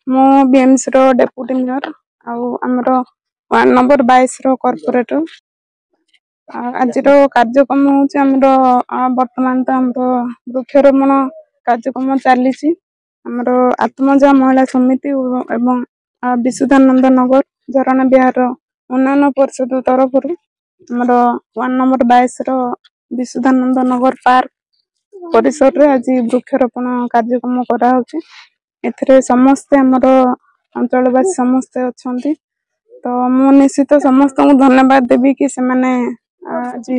मो बीएमसी रो deputy mayor आमर ward number 22 रो corporator. आज कार्यक्रम हूँ बर्तमान तो आम वृक्षरोपण कार्यक्रम चली आमर आत्मजा महिला समिति एवं विशुद्धानंद नगर झरणा विहार उन्नयन परिषद तरफ आमर वार्ड नंबर 22 रो विशुद्धानंद नगर पार्क परिसर रे आज वृक्षरोपण कार्यक्रम करा एथिरे समस्ते आमर अंचलवासी समस्ते अच्छा तो मु निश्चित समस्त को धन्यवाद देवी कि से माने आज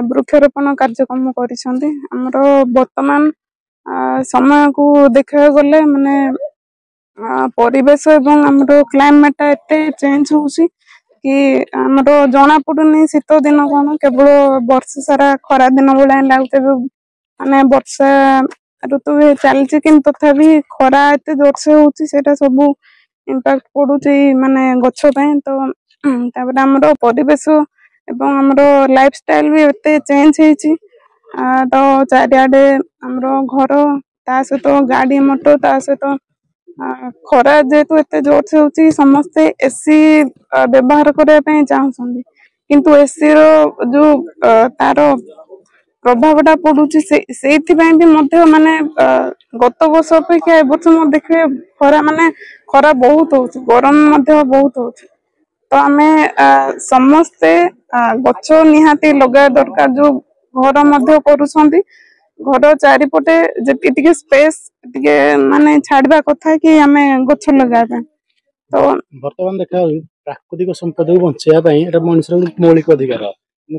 वृक्षरोपण कार्यक्रम करिसेंती। आमर वर्तमान समय को देखा गले माने परिवेश एवं आमर क्लाइमेट एते चेंज होउसी कि आमर जना पड़ुनी शीत दिन कौन केवल वर्ष सारा खरा दिन भाया लगुचे माने वर्षा ऋतु चलती कि तथापि खरा एत जोरसे होता सब इम्पैक्ट पड़ुची माने गछ तो आमर परिवेश एवं आमर लाइफस्टाइल भी एते चेंज होती तो चारिआडे आमर घर ता सहित गाड़ी मोटर ता सहित खरा जेहेतु एते जोरसे होती समस्ते एसी व्यवहार करने चाहते किंतु एसी रो जो तार प्रभावटा पड़ुची से माने गत वर्ष अपेक्षा ए वर्ष देखिए खरा माने खरा बहुत हो गरम बहुत हो तो आमे समस्ते गछ निहाती लगा दरकार जो घर मध्य करुछंती घर चारिपटे जी स्पेस माने छाड़वा कथा कि आमे गछ लगा तो वर्तमान देखा प्राकृतिक संपद को बचाई मनुष्य मौलिक अधिकार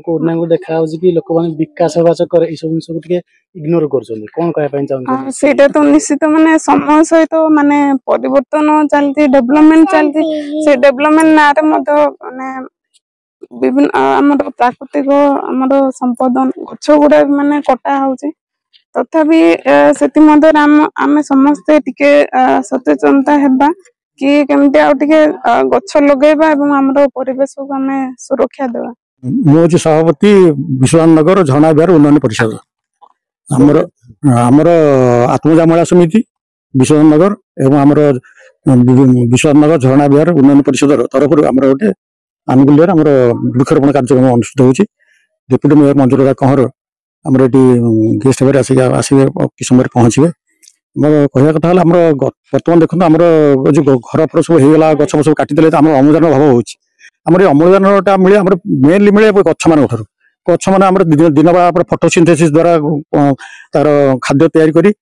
कोना को देखा कि लोक माने विकास बाच करे ई सब जिंस को इग्नोर करछन कोन कहै पय चाहन सेटा तो निश्चित माने समय सहित माने परिवर्तन चलती डेवलपमेंट चलती से डेवलपमेंट ना रे मत माने विभिन्न हमर प्राकृतिक हमर संपद गछ गुडा माने कटा होउची तथापि सेति मदर आमे समस्ते टिके सचेतनता हेबा कि केमते आ टिके गछ लगेबा एवं हमर परिवेश को हमें सुरक्षा देबा। मुझे सभापति विश्वनाथ नगर झरणा विहार उन्नयन परिषद आमर आमर आत्मजा महिला समिति विश्वनाथ नगर एवं आमर विश्वनाथ नगर झरणा विहार उन्नयन परिषद तरफ आमर गोटे आनुकूल्य आमर वृक्षरोपण कार्यक्रम अनुष्ठित होची डेप्यूटी मेयर मंजुलता कंवर आमर ये गेस्ट भाई आसवे कि समय पहुँचे मोर कहवा कथा आमर बर्तमान देखो आमर जो घर फर सब होगा गछ सब काटिदे तो आम अम्लजान अभाव होची आमर अम्लजानटा मिले आमर मेनली मिले गछ मान गछ मान दिन बेला फोटोसिंथेसिस द्वारा तार खाद्य तैयारी करी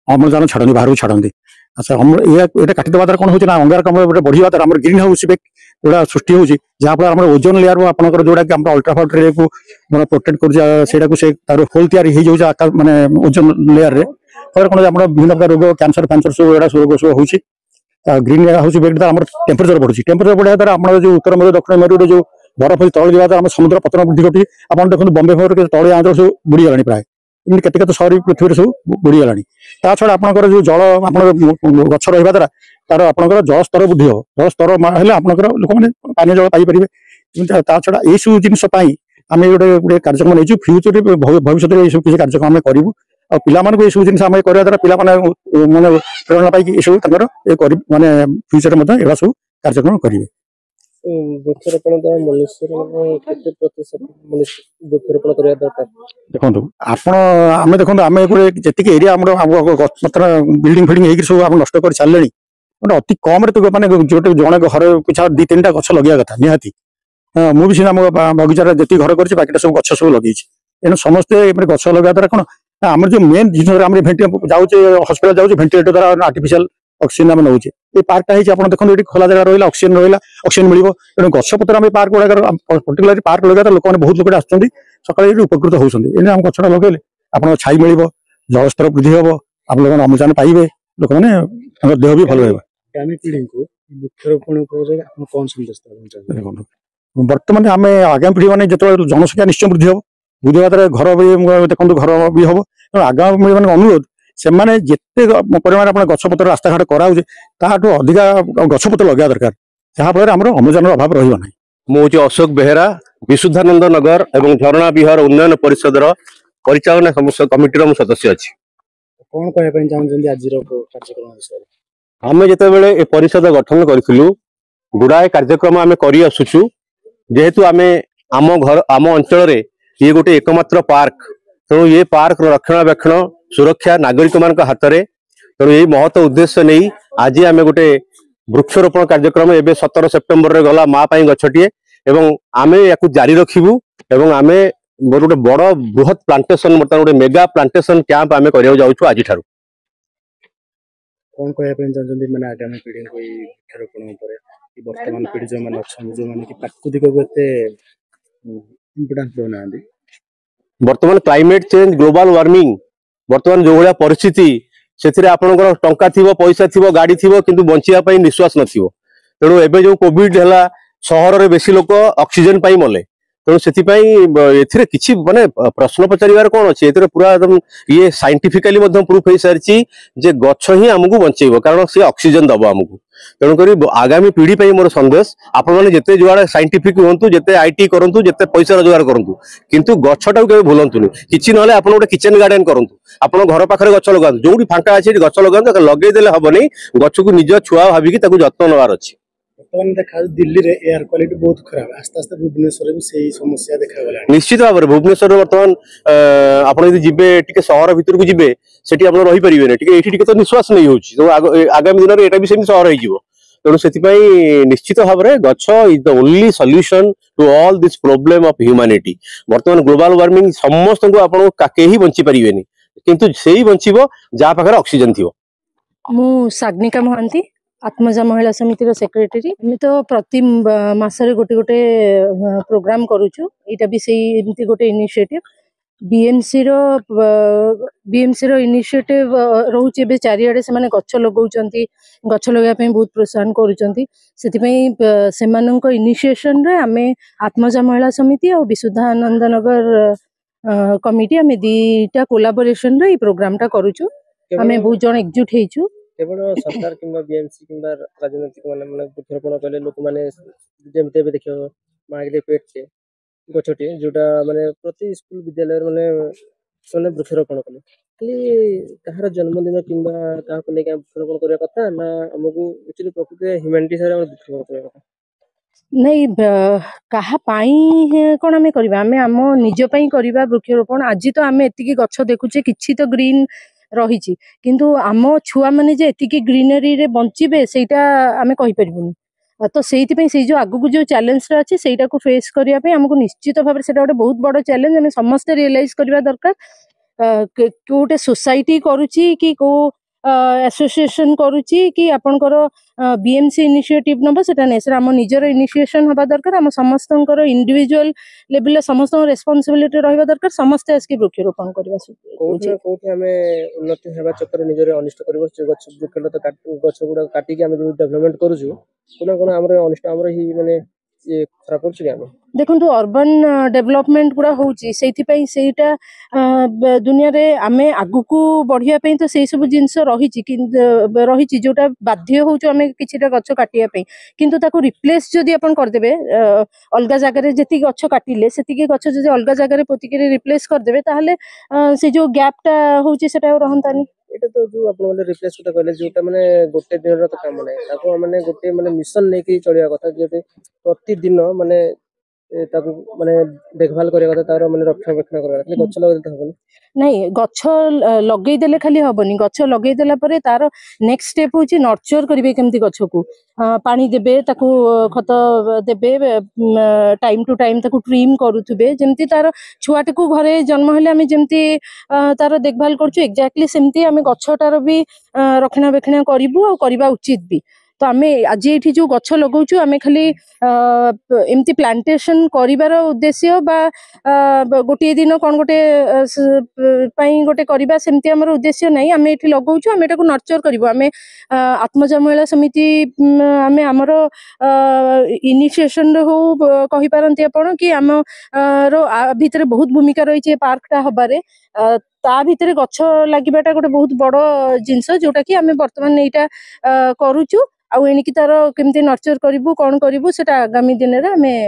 अम्लजान छाड़ती बाहर छाड़ती अच्छा ये काटिदेवा द्वारा कौन हो अंगारकाम्ल बढ़िया द्वारा आम ग्रीन हाउस इफेक्ट जोड़ा सृष्टि होची जहाँफल ओजोन लेयर आपंकर जोड़ा कि अल्ट्राभायोलेट रे को प्रोटेक्ट कर होल तैयारी माने ओजोन लेयर रे फल कौन विभिन्न प्रकार रोग कैंसर फैंसर सब रोग सब होची ग्रीन हाउस इफेक्ट द्वारा टेम्परेचर बढ़ुची टेम्परेचर बढ़िया द्वारा आम जो उत्तर मेरु दक्षिण मेरु जो बरफ तल जावा द्वारा समुद्र पतन वृद्धि घटी आप देखो बम्बे फर तले आंचल सब बुड़ीगला प्राय इमती केते शहरी पृथ्वी सब बुड़ीगला ता छड़ा आपंकर जो जल आप गछ रहा द्वारा तार आपंकर जल स्तर वृद्धि हो जल स्तर आपंकर लोक मैंने पानी जल पाइपर ता छड़ा यही सब जिनपाई आम गोटे कार्यक्रम नहीं फ्यूचर भविष्य में सब किसी कार्यक्रम आम करूँ और पिला ये सब जिन करने द्वारा पिला माने प्रेरणा पाई सब माने फ्यूचर में एवं सब कार्यक्रम करेंगे। वृक्षरोपण द्वारा मनुष्य केते प्रतिशत मनुष्य वृक्षरोपण करबा दरकार देखो आपण आमे देखो आमे जी एरिया मतलब बिल्डिंग फिल्डिंग होगी सब आप नष्ट कर सारे गोटे अति कम तो माने जो जड़े घर पिछा 2-3टा गछ लगे कथा निहाती मुझे सीना मो बगीचार जी घर कर बाकी सब गछ सब लगे एणु समस्ते गछ लगा द्वारा कौन आम जो मेन जिन जाऊे हस्पिटाल जाऊे भेंटिलेटर द्वारा आर्टिफिशियल ऑक्सीजन आम नौचे ये पार्कटा आप देखो ये खोला जगह रहा ऑक्सीजन रहा ऑक्सीजन मिले तेणु गछपतर आम पार्क गुड़ा पर्टिकुलर पार्क लगे लोक मैंने बहुत लोग आसुँच सकाल उपकृत होती आम गछटा लगे आप छाई मिल जलस्तर वृद्धि हम आप लोग अम्लजान पाइबे लोक मैंने देह भी भल बर्तमान आम आगामी पीढ़ी मैंने जो जनसंख्या निश्चय वृद्धि हम वृद्धि द्वारा घर भी देखो घर भी हम आगामी पीढ़ी मैंने अनुरोध से माने जिते परिमाण आप गछपतर रास्ता घाट कराऊे ताठू अधिका गछपतर लगे दरकार जहाँफल आम अम्लजान अभाव रहा ना। मुझे अशोक बेहेरा विशुद्धानंद नगर एवं झरणा विहार उन्नयन परिषद परिचालन कमिटी सदस्य अच्छी कौन कहना चाहते आज कार्यक्रम विषय आमे जेतेबेले ए परिषद गठन करिथिलु गुड़ाए कार्यक्रम आमे करि आसुछु जेहेतु आमे आम घर आम अंचल रे ये गोटे एकमात्र पार्क तेणु ये पार्क रक्षणाबेक्षण सुरक्षा नागरिक मान हाथ में तेणु यही महत्व उद्देश्य नहीं आज आम गोटे वृक्षरोपण कार्यक्रम एवं 17 सेप्टेम्बर रे गला माँ गछटिए एवं आमे याकू जारी रखिबू एवं आमे गोटे बड़ बृहत प्लांटेशन बर्तमान गोटे मेगा प्लांटेशन कैंप आमे करिया जाउछु आज ठारू कौन कहना चाहते मैंने आगामी पीढ़ी को वृक्षारोपण वर्तमान पीढ़ी जो मैंने अच्छा जो मैंने कि प्राकृतिक को एते इम्पोर्टेंस देना वर्तमान क्लाइमेट चेंज ग्लोबल वार्मिंग वर्तमान जो भाया परिस्थिति से आपंकर टंका थी पैसा थी गाड़ी थी किंतु बंचापी निश्वास नथिबो तेणु एबे जो कोविड है सहर में बेसी लोक ऑक्सीजन पाई मले तेणु से किसी माने प्रश्न पचार कौन अच्छे पूरा एकदम ये साइंटिफिकली प्रूफ हो सारी जे गछ ही आमको बचेब कारण सी ऑक्सीजन दब आमको तेणुक आगामी पीढ़ी पर मोर संदेश आपण मैंने जिते जुआड़े साइंटिफिक हूँ जिते आईटी करूँ जिते पैसा रोजगार करूँ किंतु गछटा के भूलतुनि किसी ना आप गोटे किचेन गार्डन करूँ आप घर पाखे गछ लगा जो फांका अच्छे गछ लगा लगेदेले हेनी गछ को निज छुआ भाविकी जत्न नवार अच्छी बर्तमान देखा दिल्ली रे एयर क्वालिटी बहुत खराब आस्ते आस्ते भुवनेश्वर भी सही समस्या देखा गला निश्चित भाव में भुवनेश्वर बर्तमान आपड़ यदि जीवे टिके सहर भितर को जीवे सेठी आप रही पारे टिके तो निश्वास नहीं होची तो आगामी दिन में एटा भी सेम सहर हो तेणु से निश्चित भाव में गछ is the only solution to all this problem of humanity वर्तमान ग्लोबल वार्मिंग समस्त को आपण केही बंची परिबेनी किंतु सेही बंचिबो जा पाखरे ऑक्सीजन थिबो मु साग्निका महांती आत्मजा महिला समितिर सेक्रेटरी आम तो प्रति मासरे गोटे गोटे प्रोग्राम करूछु एटा भी सेही एमती गोटे इनिशिएटिव बीएमसी रो इनिशिएटिव रहउछि एबे चारिआडे से माने गछ लगाउचंती गछ लगाय पई बहुत प्रोत्साहन करूचंती सेति पई सेमानंको इनिशिएशन रे आमे आत्मजा महिला समिति और विशुद्धानंद नगर कमिटी आमे दीटा कोलाबोरेशन रे ई प्रोग्राम टा करूछु आमे बहुत जण एकजुट हेइछु केवल सरकार किंबा बीएमसी किंबा राजनीतिक माने माने वृक्षरोपण कले लोक माने जेमते बे देखियो मागले पेट छे गछटे जोटा माने प्रति स्कूल विद्यालय माने सोने वृक्षरोपण कले खाली कहार जन्मदिन किंबा का को लेके वृक्षरोपण करिया कथा ना हमकु एक्चुअली प्रकृति ह्यूमैनिटी सारे वृक्षरोपण करिया कथा नहीं कहा पाई कौन आम करवा आम आम निज पाई करवा वृक्षरोपण आज तो आम एतिकी गछ देखुचे किछि तो ग्रीन रही किंतु आम छुआ माने जे एतिकी ग्रीनरी रे बंचिबे सेटा आमे कहि परिबुनी तो सेइति से जो आगु जो चैलेंज अच्छे सेटा को फेस करिया पे हमको निश्चित भाव से गोटे बहुत बड़ चैलेंज आम समस्त रियलाइज करवा दरकार गोटे सोसाइटी करुची कि को एसोसिएशन करुची कि आपनकर बीएमसी इनिशिएटिव नबो सेटा नै सर हम निजर इनिशिएशन हबा दरकार हम समस्तंकर इंडिविजुअल लेवल समस्त रेस्पोंसिबिलिटी रहबा दरकार समस्त आसकी वृक्षरोपण करबा कोठी हमें उन्नति हेबा चक्कर निजरे अनिष्ट करबो गछ वृक्षलता गछ गुडा काटी के हम जो डेवलपमेंट करूछु कोना कोना हमरे अनिष्ट हमरे ही माने ये खराब पड़छ के देखो अर्बन डेवलपमेंट गुड़ा होची सेइथि पई सेटा दुनिया रे आमे आगु को बढ़िया पई तो सेई सब जिंस रही जोटा बाध्य होचो आमे किछिटा गछ काटिया पई किंतु ताको रिप्लेस जदी अपन कर देबे अलगा जगह रे जेति गछ काटिले सेति गछ जदी अलगा जगह रे पोति के रिप्लेस कर देबे ताहले से जो गैपटा होची सेटा रहंतानी एटा तो जो अपन वाले रिप्लेस होता कहले जोटा माने गोटे दिन रो तो काम नै ताको माने गोटे माने मिशन नै कि चलिया कथा जे प्रति दिन माने ताको माने देखभाल करिया कथा तारो माने रक्षणाबेक्षण करिया खाली गछ लगे देते हबनी नहीं गछ लगे देले खाली हबनी गछ लगे देला परे तारो नेक्स्ट स्टेप होची नर्चर करिवे केमती गछ को पानी देबे ताको खत देबे टाइम टू टाइम ताको ट्रिम करूथबे जेमती तारो छुआटे को घरे जन्म हेले आमे जेमती तारो देखभाल करछु एग्जैक्टली सेमती आमे गछटारो भी रक्षणाबेक्षण करिवु और करबा उचित भी तो आमे आज एठी जो गछ लगाउछु आमे खाली एमती प्लांटेशन करिवार उद्देश्य बा गोटे दिन कोन गोटे पई गोटे करिबा सेमती हमर उद्देश्य नै आमे एठी लगाउछु आमे एटा को नर्चर करिवो आमे आत्मजा महिला समिति आमे हमर इनिशिएशन हो कहि पारंती आपण कि हम रो भीतर बहुत भूमिका रही छे पार्कटा हबारे ता भीतर गछ लागिबाटा गोटे बहुत बड़ जिंस जोटा कि आमे वर्तमान एटा करूछु आउ एनिकी तार केमती नर्चर करिवु कोन करिवु सेटा आगामी दिन रे हमें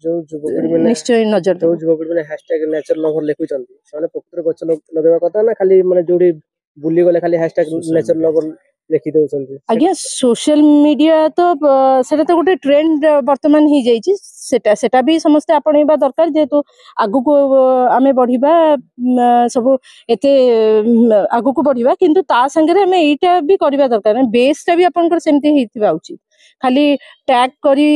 जो युवपीढ़ी माने निश्चय नजर जो युवपीढ़ी माने हैशटैग नेचर लवर लिखुचंती साने प्रकृति गछ लगेबा कथा ना खाली माने जोडी बुली गले खाली हैशटैग नेचर लवर ଲେଖି ଦଉଛନ୍ତି। ଆଜ୍ଞା सोशल मीडिया तो सेटा तो गोटे ट्रेंड वर्तमान हो जाइए सेटा भी समस्ते आपणेबा दरकार जेहेतु आगु को आमे बढ़िबा सब एते आगु को बढ़िबा किंतु ता संगे हमें एटा भी करबा दरकार बेसटा भी आपनकर सेमती हेतिबा उचित खाली टैग करी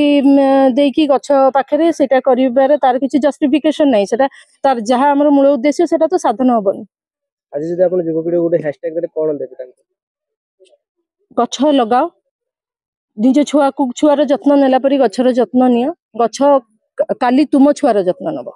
देकी गछ पाखरे सेटा करिबार तार किछि जस्टिफिकेशन नै सेटा तार जहा हमर मूल उद्देश्य सेटा तो साधन होबनी। आज जदि आपण युवपीढ़ी गोटे हैशटैग रे कोन देबे तांको गछ लगाओ निज छुआ को छुआर जत्न नेला परी गछर जत्न नियो गछ काली तुम छुआर जत्न नब।